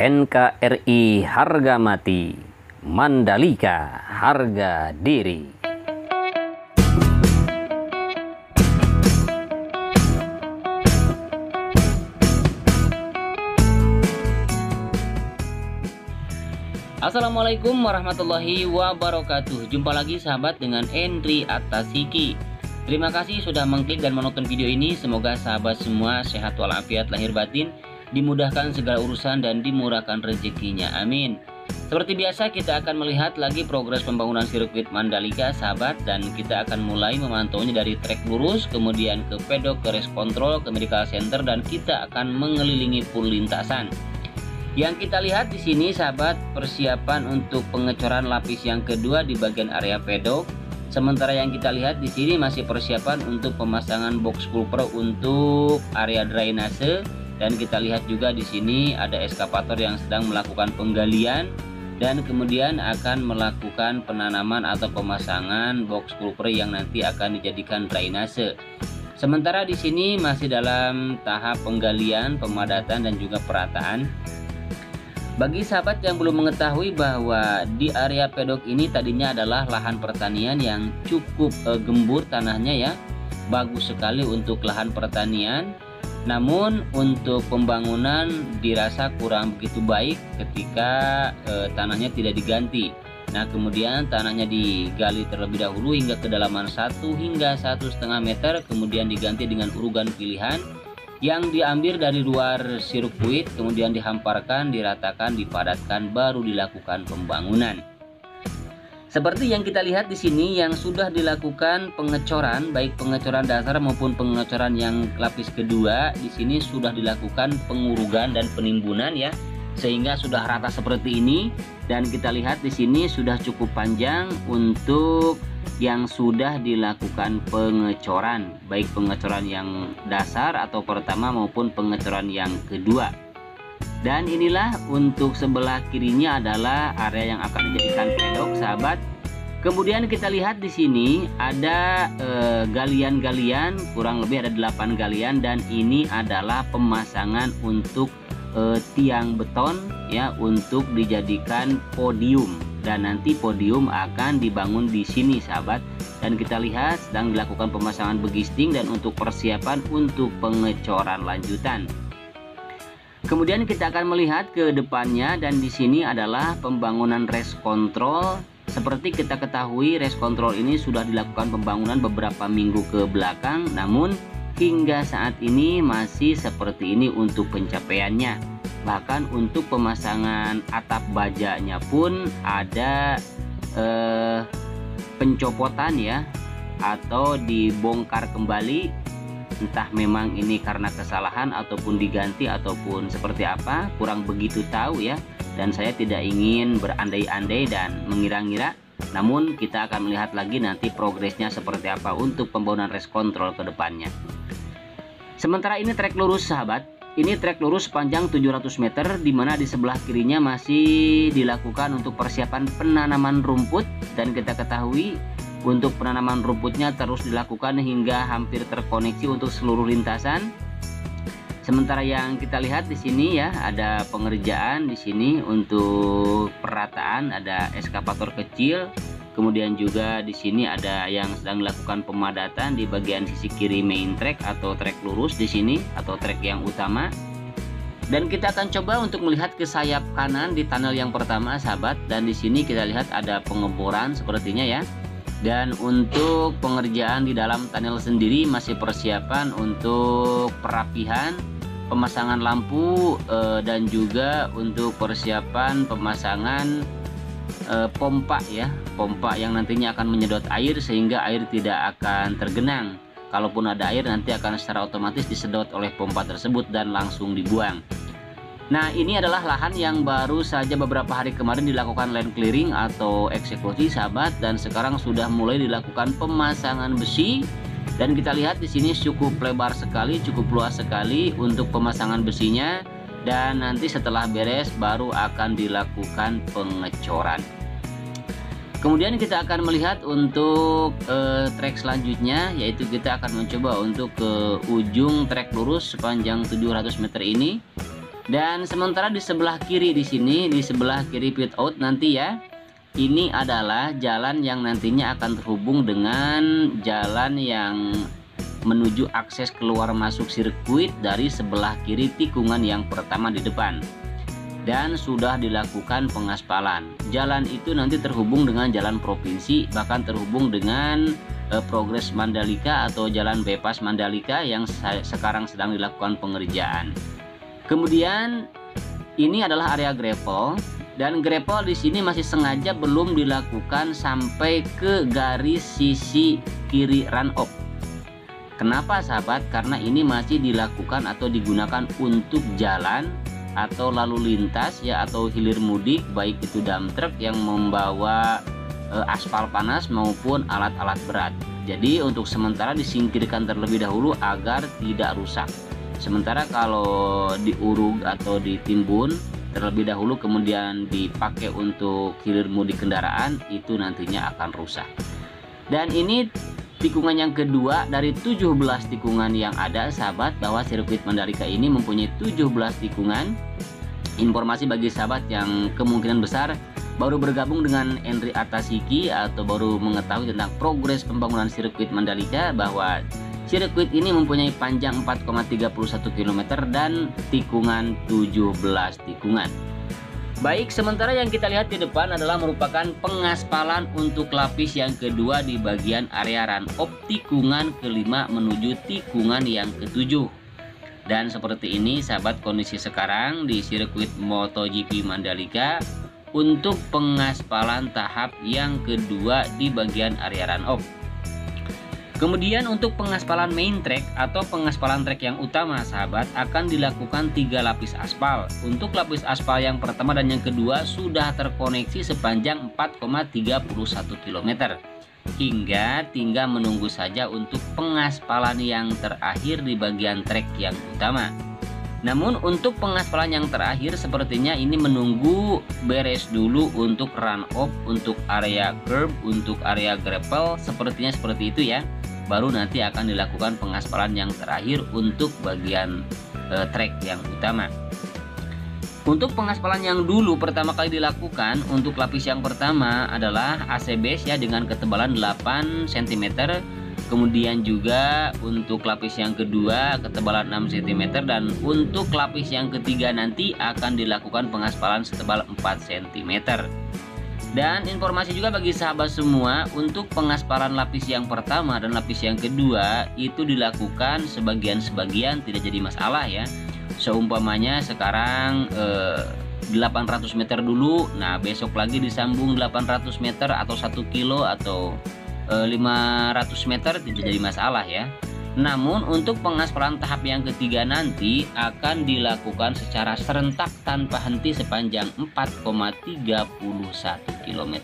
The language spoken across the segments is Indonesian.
NKRI harga mati, Mandalika harga diri. Assalamualaikum warahmatullahi wabarakatuh. Jumpa lagi sahabat dengan Endri Atasiki. Terima kasih sudah mengklik dan menonton video ini. Semoga sahabat semua sehat walafiat lahir batin, dimudahkan segala urusan dan dimurahkan rezekinya, amin. Seperti biasa kita akan melihat lagi progres pembangunan sirkuit Mandalika sahabat, dan kita akan mulai memantaunya dari trek lurus, kemudian ke pedok, ke race control, ke medical center, dan kita akan mengelilingi pool lintasan. Yang kita lihat di sini sahabat, persiapan untuk pengecoran lapis yang kedua di bagian area pedok. Sementara yang kita lihat di sini masih persiapan untuk pemasangan box pulper untuk area drainase. Dan kita lihat juga di sini ada eskavator yang sedang melakukan penggalian dan kemudian akan melakukan penanaman atau pemasangan box pulper yang nanti akan dijadikan drainase. Sementara di sini masih dalam tahap penggalian, pemadatan dan juga perataan. Bagi sahabat yang belum mengetahui bahwa di area pedok ini tadinya adalah lahan pertanian yang cukup gembur tanahnya ya, bagus sekali untuk lahan pertanian. Namun untuk pembangunan dirasa kurang begitu baik ketika tanahnya tidak diganti. Nah kemudian tanahnya digali terlebih dahulu hingga kedalaman 1 hingga 1,5 meter, kemudian diganti dengan urugan pilihan yang diambil dari luar sirkuit, kemudian dihamparkan, diratakan, dipadatkan, baru dilakukan pembangunan. Seperti yang kita lihat di sini yang sudah dilakukan pengecoran, baik pengecoran dasar maupun pengecoran yang lapis kedua, di sini sudah dilakukan pengurugan dan penimbunan ya, sehingga sudah rata seperti ini. Dan kita lihat di sini sudah cukup panjang untuk yang sudah dilakukan pengecoran, baik pengecoran yang dasar atau pertama maupun pengecoran yang kedua. Dan inilah untuk sebelah kirinya adalah area yang akan dijadikan pedok sahabat. Kemudian kita lihat di sini ada galian-galian, kurang lebih ada 8 galian, dan ini adalah pemasangan untuk tiang beton ya, untuk dijadikan podium. Dan nanti podium akan dibangun di sini sahabat. Dan kita lihat sedang dilakukan pemasangan begisting dan untuk persiapan untuk pengecoran lanjutan. Kemudian kita akan melihat ke depannya, dan di sini adalah pembangunan race control. Seperti kita ketahui, race control ini sudah dilakukan pembangunan beberapa minggu ke belakang, namun hingga saat ini masih seperti ini untuk pencapaiannya. Bahkan untuk pemasangan atap bajanya pun ada pencopotan ya, atau dibongkar kembali. Entah memang ini karena kesalahan ataupun diganti ataupun seperti apa, kurang begitu tahu ya. Dan saya tidak ingin berandai-andai dan mengira-ngira. Namun kita akan melihat lagi nanti progresnya seperti apa untuk pembangunan race control ke depannya. Sementara ini trek lurus sahabat. Ini trek lurus sepanjang 700 meter, dimana di sebelah kirinya masih dilakukan untuk persiapan penanaman rumput. Dan kita ketahui untuk penanaman rumputnya terus dilakukan hingga hampir terkoneksi untuk seluruh lintasan. Sementara yang kita lihat di sini ya, ada pengerjaan di sini untuk perataan, ada eskavator kecil. Kemudian juga di sini ada yang sedang dilakukan pemadatan di bagian sisi kiri main track atau trek lurus di sini, atau trek yang utama. Dan kita akan coba untuk melihat ke sayap kanan di tunnel yang pertama sahabat. Dan di sini kita lihat ada pengeboran sepertinya ya. Dan untuk pengerjaan di dalam tunnel sendiri masih persiapan untuk perapihan, pemasangan lampu, dan juga untuk persiapan pemasangan pompa ya, pompa yang nantinya akan menyedot air sehingga air tidak akan tergenang. Kalaupun ada air nanti akan secara otomatis disedot oleh pompa tersebut dan langsung dibuang. Nah ini adalah lahan yang baru saja beberapa hari kemarin dilakukan land clearing atau eksekusi sahabat, dan sekarang sudah mulai dilakukan pemasangan besi. Dan kita lihat di sini cukup lebar sekali, cukup luas sekali untuk pemasangan besinya. Dan nanti setelah beres baru akan dilakukan pengecoran. Kemudian kita akan melihat untuk trek selanjutnya, yaitu kita akan mencoba untuk ke ujung trek lurus sepanjang 700 meter ini. Dan sementara di sebelah kiri di sini, di sebelah kiri pit out nanti ya, ini adalah jalan yang nantinya akan terhubung dengan jalan yang menuju akses keluar masuk sirkuit dari sebelah kiri tikungan yang pertama di depan. Dan sudah dilakukan pengaspalan. Jalan itu nanti terhubung dengan jalan provinsi, bahkan terhubung dengan Progres Mandalika atau jalan bypass Mandalika yang sekarang sedang dilakukan pengerjaan. Kemudian ini adalah area gravel, dan gravel di sini masih sengaja belum dilakukan sampai ke garis sisi kiri run off. Kenapa sahabat? Karena ini masih dilakukan atau digunakan untuk jalan atau lalu lintas ya, atau hilir mudik, baik itu dump truck yang membawa aspal panas maupun alat-alat berat. Jadi untuk sementara disingkirkan terlebih dahulu agar tidak rusak. Sementara kalau diuruk atau ditimbun terlebih dahulu kemudian dipakai untuk hilir mudik kendaraan, itu nantinya akan rusak. Dan ini tikungan yang kedua dari 17 tikungan yang ada sahabat, bahwa sirkuit Mandalika ini mempunyai 17 tikungan. Informasi bagi sahabat yang kemungkinan besar baru bergabung dengan Henry Atasiki atau baru mengetahui tentang progres pembangunan sirkuit Mandalika, bahwa sirkuit ini mempunyai panjang 4,31 km dan tikungan 17 tikungan. Baik, sementara yang kita lihat di depan adalah merupakan pengaspalan untuk lapis yang kedua di bagian area run off tikungan kelima menuju tikungan yang ketujuh. Dan seperti ini sahabat kondisi sekarang di sirkuit MotoGP Mandalika untuk pengaspalan tahap yang kedua di bagian area run off. Kemudian untuk pengaspalan main track atau pengaspalan trek yang utama sahabat akan dilakukan 3 lapis aspal. Untuk lapis aspal yang pertama dan yang kedua sudah terkoneksi sepanjang 4,31 km. Hingga tinggal menunggu saja untuk pengaspalan yang terakhir di bagian trek yang utama. Namun untuk pengaspalan yang terakhir sepertinya ini menunggu beres dulu untuk run off, untuk area curb, untuk area gravel, sepertinya seperti itu ya. Baru nanti akan dilakukan pengaspalan yang terakhir untuk bagian trek yang utama. Untuk pengaspalan yang dulu pertama kali dilakukan untuk lapis yang pertama adalah AC base ya, dengan ketebalan 8 cm. Kemudian juga untuk lapis yang kedua ketebalan 6 cm, dan untuk lapis yang ketiga nanti akan dilakukan pengaspalan setebal 4 cm. Dan informasi juga bagi sahabat semua, untuk pengaspalan lapis yang pertama dan lapis yang kedua itu dilakukan sebagian-sebagian, tidak jadi masalah ya. Seumpamanya sekarang 800 meter dulu, nah besok lagi disambung 800 meter atau 1 kilo atau 500 meter, tidak jadi masalah ya. Namun untuk pengaspalan tahap yang ketiga nanti akan dilakukan secara serentak tanpa henti sepanjang 4,31 km,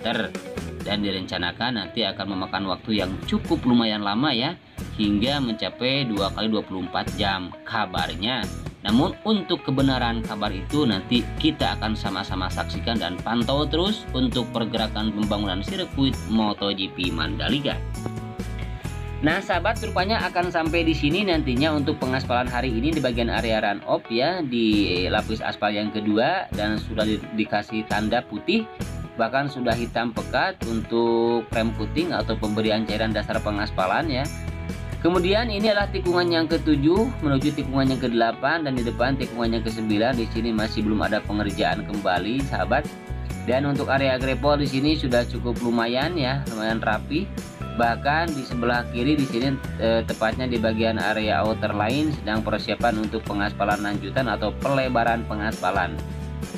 dan direncanakan nanti akan memakan waktu yang cukup lumayan lama ya, hingga mencapai 2 kali 24 jam kabarnya. Namun untuk kebenaran kabar itu nanti kita akan sama-sama saksikan dan pantau terus untuk pergerakan pembangunan sirkuit MotoGP Mandalika. Nah sahabat, rupanya akan sampai di sini nantinya untuk pengaspalan hari ini di bagian area run off ya, di lapis aspal yang kedua, dan sudah dikasih tanda putih, bahkan sudah hitam pekat untuk prem coating atau pemberian cairan dasar pengaspalan ya. Kemudian ini adalah tikungan yang ke-7 menuju tikungan yang ke-8, dan di depan tikungan yang ke-9. Di sini masih belum ada pengerjaan kembali sahabat. Dan untuk area gravel di sini sudah cukup lumayan ya, lumayan rapi. Bahkan di sebelah kiri di sini tepatnya di bagian area outer line sedang persiapan untuk pengaspalan lanjutan atau pelebaran pengaspalan.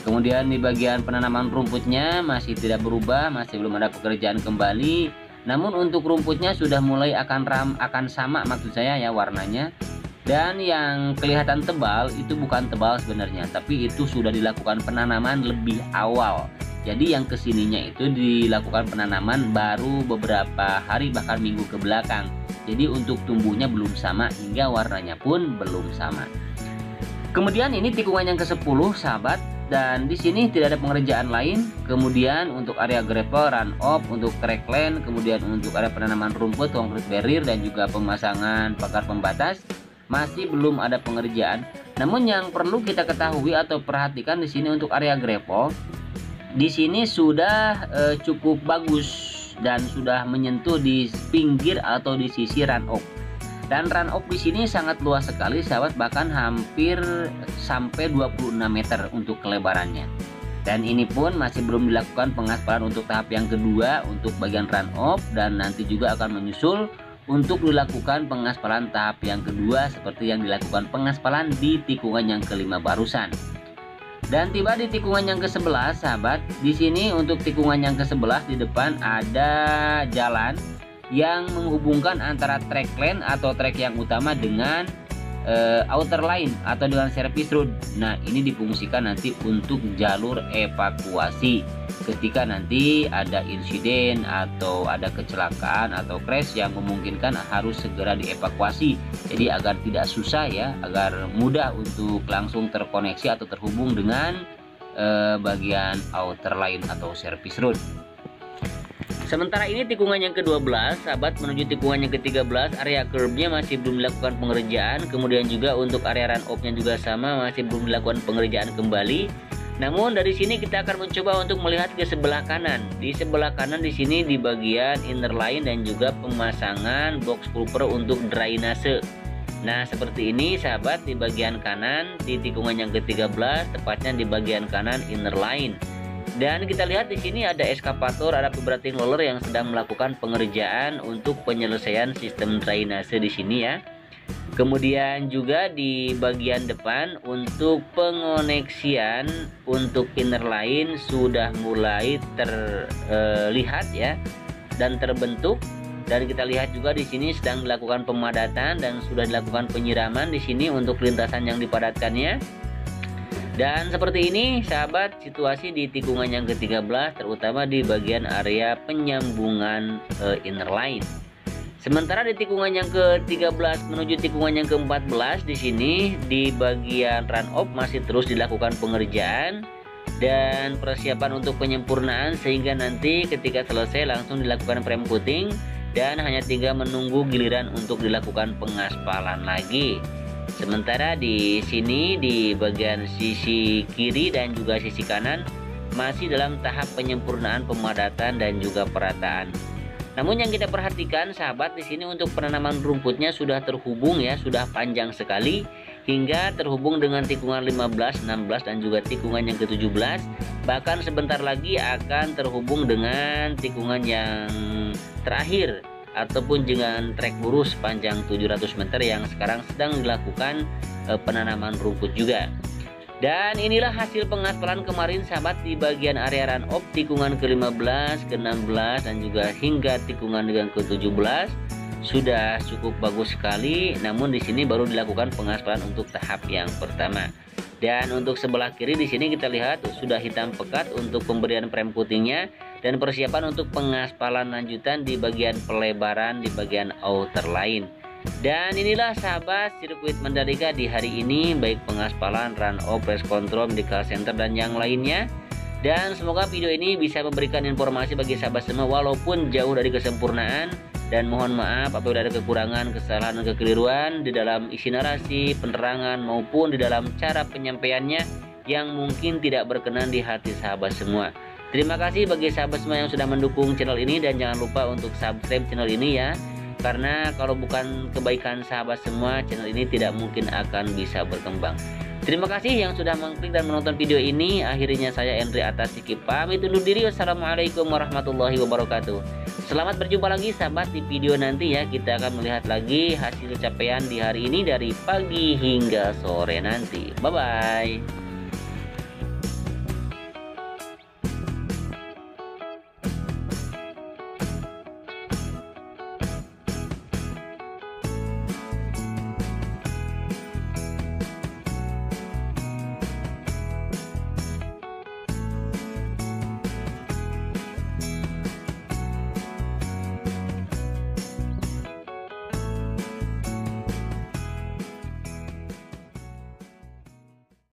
Kemudian di bagian penanaman rumputnya masih tidak berubah, masih belum ada pekerjaan kembali. Namun untuk rumputnya sudah mulai akan sama maksud saya ya warnanya. Dan yang kelihatan tebal itu bukan tebal sebenarnya, tapi itu sudah dilakukan penanaman lebih awal. Jadi yang kesininya itu dilakukan penanaman baru beberapa hari bahkan minggu ke belakang. Jadi untuk tumbuhnya belum sama hingga warnanya pun belum sama. Kemudian ini tikungan yang ke-10 sahabat. dan di sini tidak ada pengerjaan lain. Kemudian untuk area gravel, run off, untuk track lane, kemudian untuk area penanaman rumput, concrete barrier dan juga pemasangan pagar pembatas masih belum ada pengerjaan. Namun yang perlu kita ketahui atau perhatikan di sini untuk area gravel, di sini sudah cukup bagus dan sudah menyentuh di pinggir atau di sisi run off. Dan run off di sini sangat luas sekali sahabat, bahkan hampir sampai 26 meter untuk kelebarannya. Dan ini pun masih belum dilakukan pengaspalan untuk tahap yang kedua untuk bagian run off, dan nanti juga akan menyusul untuk dilakukan pengaspalan tahap yang kedua seperti yang dilakukan pengaspalan di tikungan yang kelima barusan. Dan tiba di tikungan yang ke-11 sahabat, di sini untuk tikungan yang ke-11 di depan ada jalan yang menghubungkan antara track lane atau track yang utama dengan outer line atau dengan service road. Nah, ini difungsikan nanti untuk jalur evakuasi ketika nanti ada insiden atau ada kecelakaan atau crash yang memungkinkan harus segera dievakuasi. Jadi agar tidak susah ya, agar mudah untuk langsung terkoneksi atau terhubung dengan bagian outer line atau service road. Sementara ini tikungan yang ke-12 sahabat, menuju tikungan yang ke-13 area curbnya masih belum dilakukan pengerjaan. Kemudian juga untuk area run off-nya juga sama, masih belum dilakukan pengerjaan kembali. Namun dari sini kita akan mencoba untuk melihat ke sebelah kanan. Di sebelah kanan di sini di bagian inner line dan juga pemasangan box culvert untuk drainase. Nah, seperti ini sahabat, di bagian kanan di tikungan yang ke-13, tepatnya di bagian kanan inner line. Dan kita lihat di sini ada eskavator, ada vibrating roller yang sedang melakukan pengerjaan untuk penyelesaian sistem drainase di sini ya. Kemudian juga di bagian depan untuk pengoneksian untuk inner line sudah mulai terlihat ya dan terbentuk. Dan kita lihat juga di sini sedang dilakukan pemadatan dan sudah dilakukan penyiraman di sini untuk lintasan yang dipadatkannya. Dan seperti ini sahabat situasi di tikungan yang ke-13, terutama di bagian area penyambungan inner line. Sementara di tikungan yang ke-13 menuju tikungan yang ke-14 di sini di bagian run off masih terus dilakukan pengerjaan dan persiapan untuk penyempurnaan, sehingga nanti ketika selesai langsung dilakukan prem coating dan hanya tinggal menunggu giliran untuk dilakukan pengaspalan lagi. Sementara di sini di bagian sisi kiri dan juga sisi kanan masih dalam tahap penyempurnaan pemadatan dan juga perataan. Namun yang kita perhatikan sahabat, di sini untuk penanaman rumputnya sudah terhubung ya, sudah panjang sekali hingga terhubung dengan tikungan 15, 16 dan juga tikungan yang ke-17. Bahkan sebentar lagi akan terhubung dengan tikungan yang terakhir ataupun dengan trek lurus panjang 700 meter yang sekarang sedang dilakukan penanaman rumput juga. Dan inilah hasil pengaspalan kemarin sahabat di bagian area run off tikungan ke-15, ke-16 dan juga hingga tikungan yang ke-17 sudah cukup bagus sekali. Namun di sini baru dilakukan pengaspalan untuk tahap yang pertama. Dan untuk sebelah kiri di sini kita lihat sudah hitam pekat untuk pemberian prem coatingnya dan persiapan untuk pengaspalan lanjutan di bagian pelebaran di bagian outer line. Dan inilah sahabat sirkuit Mandalika di hari ini, baik pengaspalan, run off, race control, medical center dan yang lainnya. Dan semoga video ini bisa memberikan informasi bagi sahabat semua walaupun jauh dari kesempurnaan. Dan mohon maaf apabila ada kekurangan, kesalahan dan kekeliruan di dalam isi narasi, penerangan maupun di dalam cara penyampaiannya yang mungkin tidak berkenan di hati sahabat semua. Terima kasih bagi sahabat semua yang sudah mendukung channel ini dan jangan lupa untuk subscribe channel ini ya. Karena kalau bukan kebaikan sahabat semua, channel ini tidak mungkin akan bisa berkembang. Terima kasih yang sudah mengklik dan menonton video ini. Akhirnya saya Endri Atasiki pamit undur diri. Wassalamualaikum warahmatullahi wabarakatuh. Selamat berjumpa lagi sahabat di video nanti ya. Kita akan melihat lagi hasil capaian di hari ini dari pagi hingga sore nanti. Bye bye.